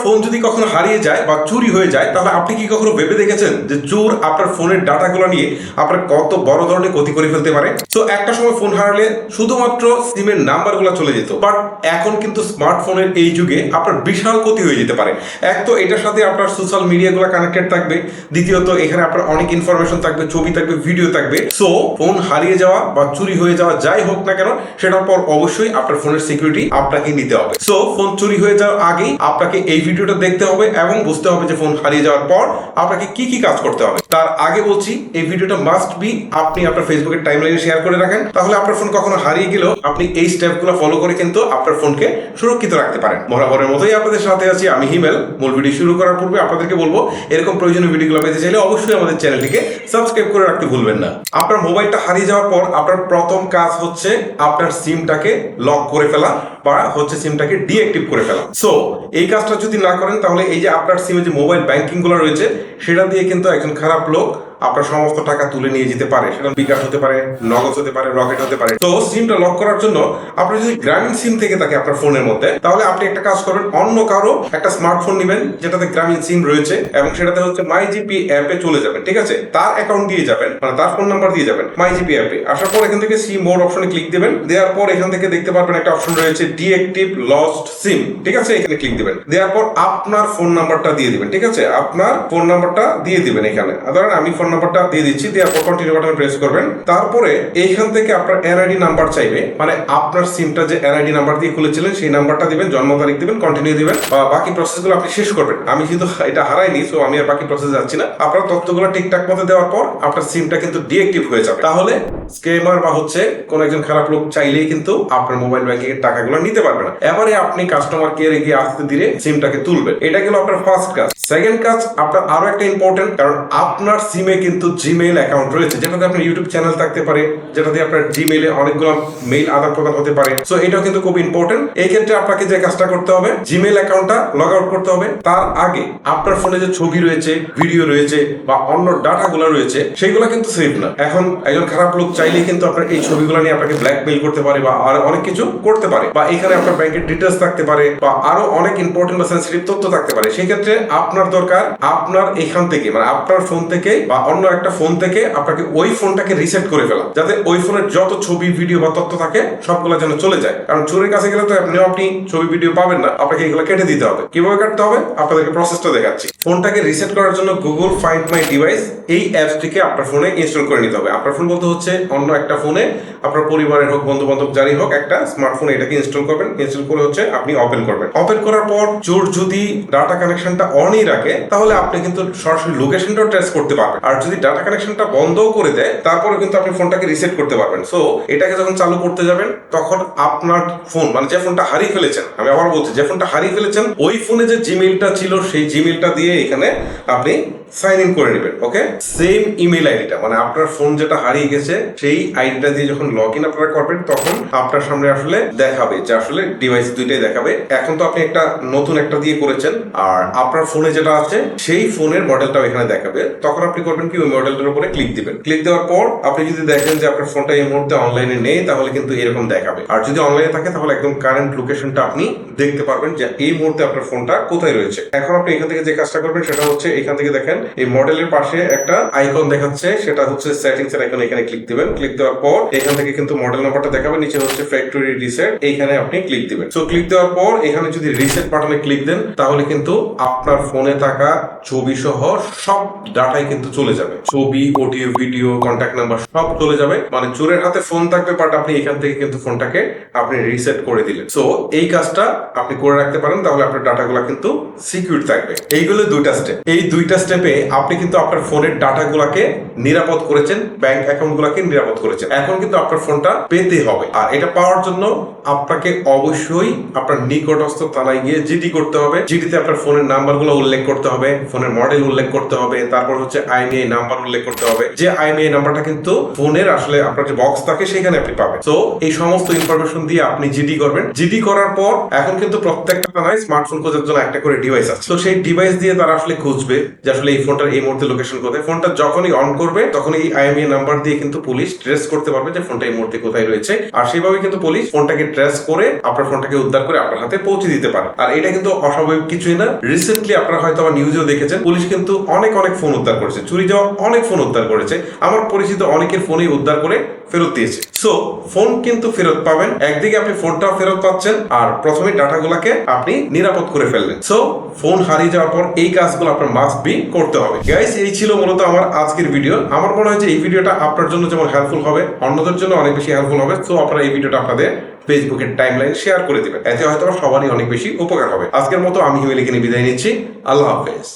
Phone যদি কখনো হারিয়ে যায় বা চুরি হয়ে যায়, তাহলে আপনি কি কখনো ভেবে দেখেছেন যে চোর আপনার ফোনের ডাটাগুলো নিয়ে আপনার কত বড় ধরনের ক্ষতি করে ফেলতে পারে? তো একটা সময় ফোন হারালে শুধুমাত্র সিমের নাম্বারগুলো চলে যেত, বাট এখন কিন্তু স্মার্টফোনের এই যুগে আপনার বিশাল ক্ষতি হয়ে যেতে পারে। এক তো এটার সাথে আপনার সোশ্যাল মিডিয়াগুলো কানেক্টেড থাকবে, দ্বিতীয়ত এখানে আপনার অনেক ইনফরমেশন থাকবে, ছবি থাকবে, ভিডিও থাকবে। সো ফোন হারিয়ে যাওয়া বা চুরি হয়ে যাওয়া যাই হোক না কেন, সেটার পর অবশ্যই আপনার ফোনের সিকিউরিটি আপনাকে নিতে হবে। সো ফোন চুরি হয়ে যাওয়ার আগেই আপনাকে এই ভিডিওটা দেখতে হবে এবং বুঝতে হবে যে ফোন হারিয়ে যাওয়ার পর আপনাকে কি কি কাজ করতে হবে। তার আগে বলছি, এই ভিডিওটা মাস্ট বি আপনি আপনার ফেসবুকের টাইমলাইনে শেয়ার করে রাখেন, তাহলে আপনার ফোন কখনো হারিয়ে গেলেও আপনি এই স্টেপগুলো ফলো করে কিন্তু আপনার ফোনকে সুরক্ষিত রাখতে পারেন। বরাবরের মতোই আপনাদের সাথে আছি আমি হিমেল। মূল ভিডিও শুরু করার পূর্বে আপনাদেরকে বলবো, এরকম প্রয়োজনীয় ভিডিওগুলো পেতে চাইলে অবশ্যই আমাদের চ্যানেলটিকে সাবস্ক্রাইব করে রাখতে ভুলবেন না। আপনার মোবাইলটা হারিয়ে যাওয়ার পর আপনার প্রথম কাজ হচ্ছে আপনার সিমটাকে লক করে ফেলা বা হচ্ছে সিমটাকে ডিঅ্যাক্টিভ করে ফেলা। সো এই কাজটা যদি না করেন, তাহলে এই যে আপনার সিমে যে মোবাইল ব্যাংকিং গুলো রয়েছে, সেটা দিয়ে কিন্তু একজন খারাপ লোক আপনার সমস্ত টাকা তুলে নিয়ে যেতে পারে। সেটা বিকাশ হতে পারে, নগদ হতে পারে, রকেট হতে পারে। তো সিমটা লক করার জন্য আপনার যদি গ্রামীণ সিম থেকে থাকে আপনার ফোনের মধ্যে, তাহলে আপনি একটা কাজ করবেন, অন্য কারো একটা স্মার্টফোন নেবেন যেটাতে গ্রামীণ সিম রয়েছে এবং সেটাতে হচ্ছে মাই জিপি অ্যাপে চলে যাবেন। ঠিক আছে, তার অ্যাকাউন্ট দিয়ে যাবেন, মানে তার ফোন নাম্বার দিয়ে যাবেন মাই জিপি অ্যাপে। আসার পর এখান থেকে সিম মোড অপশনে ক্লিক দিবেন। দেওয়ার পর এখান থেকে দেখতে পারবেন একটা অপশন রয়েছে ডিঅ্যাক্টিভ লস্ট সিম। ঠিক আছে, এখানে ক্লিক দিবেন। দেওয়ার পর আপনার ফোন নাম্বারটা দিয়ে দিবেন। ঠিক আছে, আপনার ফোন নাম্বারটা দিয়ে দিবেন এখানে। ধরেন আমি ফোন নাম্বারটা দিয়ে দিচ্ছি। দেওয়ার পর কন্টিনিউ বাটনে প্রেস করবেন। তারপরে এইখান থেকে আপনার এনআইডি নাম্বার চাইবে, মানে আপনার সিমটা যে এনআইডি নাম্বার দিয়ে খুলেছিলেন সেই নাম্বারটা দিবেন, জন্ম তারিখ দিবেন, কন্টিনিউ দিবেন। বাকি প্রসেসগুলো আপনি শেষ করবেন। আমি যেহেতু এটা হারাইনি, সো আমি আর বাকি প্রসেস যাচ্ছি না। আপনার তথ্যগুলো ঠিকঠাক মতো দেওয়ার পর আপনার সিমটা কিন্তু ডিঅ্যাক্টিভ হয়ে যাবে। তাহলে স্ক্যামার বা হচ্ছে কোন একজন খারাপ লোক চাইলেই কিন্তু আপনার মোবাইল ব্যাংকিং এর টাকাগুলো নিতে পারবে না। এবারে আপনি কাস্টমার কেয়ারে গিয়ে আস্তে ধীরে সিমটাকে তুলবেন। এটা গেল আপনার ফার্স্ট কাজ। সেকেন্ড কাজ আপনার আরো একটা ইম্পর্টেন্ট, কারণ আপনার সিমে কিন্তু জিমেইল অ্যাকাউন্ট রয়েছে, যেটাতে আপনার ইউটিউব চ্যানেল থাকতে পারে, যেটাতে আপনার জিমেইলে অনেকগুলো মেইল আদান প্রদান হতে পারে। সো এটাও কিন্তু খুব ইম্পর্টেন্ট। এই ক্ষেত্রে আপনাকে যে কাজটা করতে হবে, জিমেইল অ্যাকাউন্টটা লগ আউট করতে হবে। তার আগে আপনার ফোনে যে ছবি রয়েছে, ভিডিও রয়েছে বা অন্য ডাটাগুলো রয়েছে, সেগুলো কিন্তু সেভ না। এখন একজন খারাপ লোক চাইলেই কিন্তু আপনার এই ছবিগুলো নিয়ে আপনাকে ব্ল্যাকমেইল করতে পারে বা আরো অনেক কিছু করতে পারে, বা এখানে আপনার ব্যাংকের ডিটেলস থাকতে পারে বা আরো অনেক ইম্পর্টেন্ট বা সেন্সিটিভ তথ্য থাকতে পারে। সেই ক্ষেত্রে আপনার দরকার আপনার এখান থেকে, মানে আপনার ফোন থেকে বা অন্য একটা ফোন থেকে আপনাকে ওই ফোনটাকে রিসেট করে ফেলা, যাতে ওই ফোনের যত ছবি, ভিডিও বা তথ্য থাকে সবগুলো যেন চলে যায়। কারণ চোরের কাছে গেলে তো আপনি ছবি, ভিডিও পাবেন না, আপনাকে এগুলো কেটে দিতে হবে। কিভাবে কাটতে হবে আপনাদেরকে প্রসেসটা দেখাচ্ছি। ফোনটাকে রিসেট করার জন্য গুগল ফাইন্ড মাই ডিভাইস এই অ্যাপসটিকে আপনার ফোনে ইনস্টল করে নিতে হবে। আপনার ফোন বলতে হচ্ছে অন্য একটা ফোনে, আপনার পরিবারের হোক, বন্ধু বান্ধব যারই হোক, একটা স্মার্টফোন এটাকে ইনস্টল করবেন। ইনস্টল করে হচ্ছে আপনি ওপেন করবেন। ওপেন করার পর চোর যদি ডাটা কানেকশনটা অনই রাখে, তাহলে আপনি কিন্তু সরাসরি লোকেশনটাও ট্রেস করতে পারবেন। আর যদি ডাটা কানেকশনটা বন্ধও করে দেয়, তারপরে কিন্তু আপনি ফোনটাকে রিসেট করতে পারবেন। সো এটাকে যখন চালু করতে যাবেন, তখন আপনার ফোন, মানে যে ফোনটা হারিয়ে ফেলেছেন, আমি আবার বলছি, যে ফোনটা হারিয়ে ফেলেছেন, ওই ফোনে যে জিমেইলটা ছিল সেই জিমেইলটা দিয়ে এখানে আপনি সাইন ইন করে নেবেন। ওকে, সেম ইমেল আইডিটা, মানে আপনার ফোন যেটা হারিয়ে গেছে সেই আইডিটা দিয়ে যখন লগ ইন আপনারা করবেন, তখন আপনার সামনে আসলে দেখাবে যে আসলে ডিভাইস দুইটাই দেখাবে। এখন তো আপনি একটা নতুন একটা দিয়ে করেছেন, আর আপনার ফোনে যেটা আছে সেই ফোনের মডেলটাও এখানে দেখাবে। তখন আপনি করবেন কি, ওই মডেলটার উপরে ক্লিক দিবেন। ক্লিক দেওয়ার পর আপনি যদি দেখেন যে আপনার ফোনটা এই মুহূর্তে অনলাইনে নেই, তাহলে কিন্তু এরকম দেখাবে। আর যদি অনলাইনে থাকে, তাহলে একদম কারেন্ট লোকেশনটা আপনি দেখতে পারবেন যে এই মুহূর্তে আপনার ফোনটা কোথায় রয়েছে। এখন আপনি এখান থেকে যে কাজটা করবেন সেটা হচ্ছে, এখান থেকে দেখেন এই মডেলের পাশে একটা আইকন দেখাচ্ছে, সেটা হচ্ছে সেটিংস এর আইকন। এখানে ক্লিক দিবেন। ক্লিক দেওয়ার পর এখান থেকে কিন্তু মডেল নাম্বারটা দেখাবে, নিচে হচ্ছে ফ্যাক্টরি রিসেট, এইখানে আপনি ক্লিক দিবেন। সো ক্লিক দেওয়ার পর এখানে যদি রিসেট বাটনে ক্লিক দেন, তাহলে কিন্তু আপনার ফোনে থাকা ছবি সহ সব ডাটাই কিন্তু চলে যাবে। ছবি, অডিও, ভিডিও, কন্ট্যাক্ট নাম্বার সব চলে যাবে। মানে চোরের হাতে ফোন থাকবে, বাট আপনি এখান থেকে কিন্তু ফোনটাকে আপনি রিসেট করে দিলেন। সো এই কাজটা আপনি করে রাখতে পারেন, তাহলে আপনার ডাটাগুলো কিন্তু সিকিউর থাকবে। এইগুলো দুইটা স্টেপ। এই দুইটা স্টেপে আপনি কিন্তু আপনার ফোনের ডাটাগুলোকে নিরাপদ করেছেন, ব্যাংক অ্যাকাউন্টগুলোকে নিরাপদ করেছেন। এখন কিন্তু আপনার ফোনটা পেতে হবে, আর এটা পাওয়ার জন্য আপনাকে অবশ্যই আপনার নিকটস্থ থানায় গিয়ে জিডি করতে হবে। জিডিতে আপনার ফোনের নাম্বারগুলো উল্লেখ করতে হবে, ফোনের মডেল উল্লেখ করতে হবে, তারপর হচ্ছে আইএমইআই নাম্বার উল্লেখ করতে হবে। যে আইএমইআই নাম্বারটা কিন্তু ফোনের আসলে আপনার যে বক্স থাকে সেখানে আপনি পাবেন। তো এই সমস্ত ইনফরমেশন দিয়ে আপনি জিডি করবেন। জিডি করার পর এখন কিন্তু প্রত্যেকটা থানায় স্মার্টফোন খোঁজার জন্য একটা করে ডিভাইস আছে। তো সেই ডিভাইস দিয়ে তারা আসলে খুঁজবে যে আসলে এই ফোনটার এই মুহূর্তে লোকেশন কোথায়। ফোনটা যখনই অন করবে, তখন এই আইএমইআই নাম্বার দিয়ে কিন্তু পুলিশ ট্রেস করতে পারবে যে ফোনটা এই মুহূর্তে কোথায় রয়েছে। আর সেইভাবে কিন্তু পুলিশ ফোনটাকে ট্রেস করে আপনার ফোনটাকে উদ্ধার করে আপনার হাতে পৌঁছে দিতে পারে। আর এটা কিন্তু অস্বাভাবিক কিছুই না। রিসেন্টলি আপনারা হয়তো আমার নিউজেও দেখেছেন, পুলিশ কিন্তু অনেক ফোন উদ্ধার করেছে, চুরি যাওয়া অনেক ফোন উদ্ধার করেছে। আমার পরিচিত অনেকের ফোনই উদ্ধার করে ফেরত দিয়েছে। সো ফোন কিন্তু ফেরত পাবেন, একদিকে আপনি ফোনটাও ফেরত পাচ্ছেন আর প্রথমে ডাটাগুলোকে আপনি নিরাপদ করে ফেললেন। সো ফোন হারিয়ে যাওয়ার পর এই কাজগুলো আপনার মাস্ট বি করতে হবে। গাইস, এই ছিল মূলত আমার আজকের ভিডিও। আমার মনে হয় যে এই ভিডিওটা আপনার জন্য যেমন হেল্পফুল হবে, অন্যদের জন্য অনেক বেশি হেল্পফুল হবে। সো আপনারা এই ভিডিওটা আপনাদের ফেসবুকের টাইমলাইন শেয়ার করে দিবেন, এতে হয়তো সবারই অনেক বেশি উপকার হবে। আজকের মতো আমি হিমেল এখানে বিদায় নিচ্ছি। আল্লাহ হাফেজ।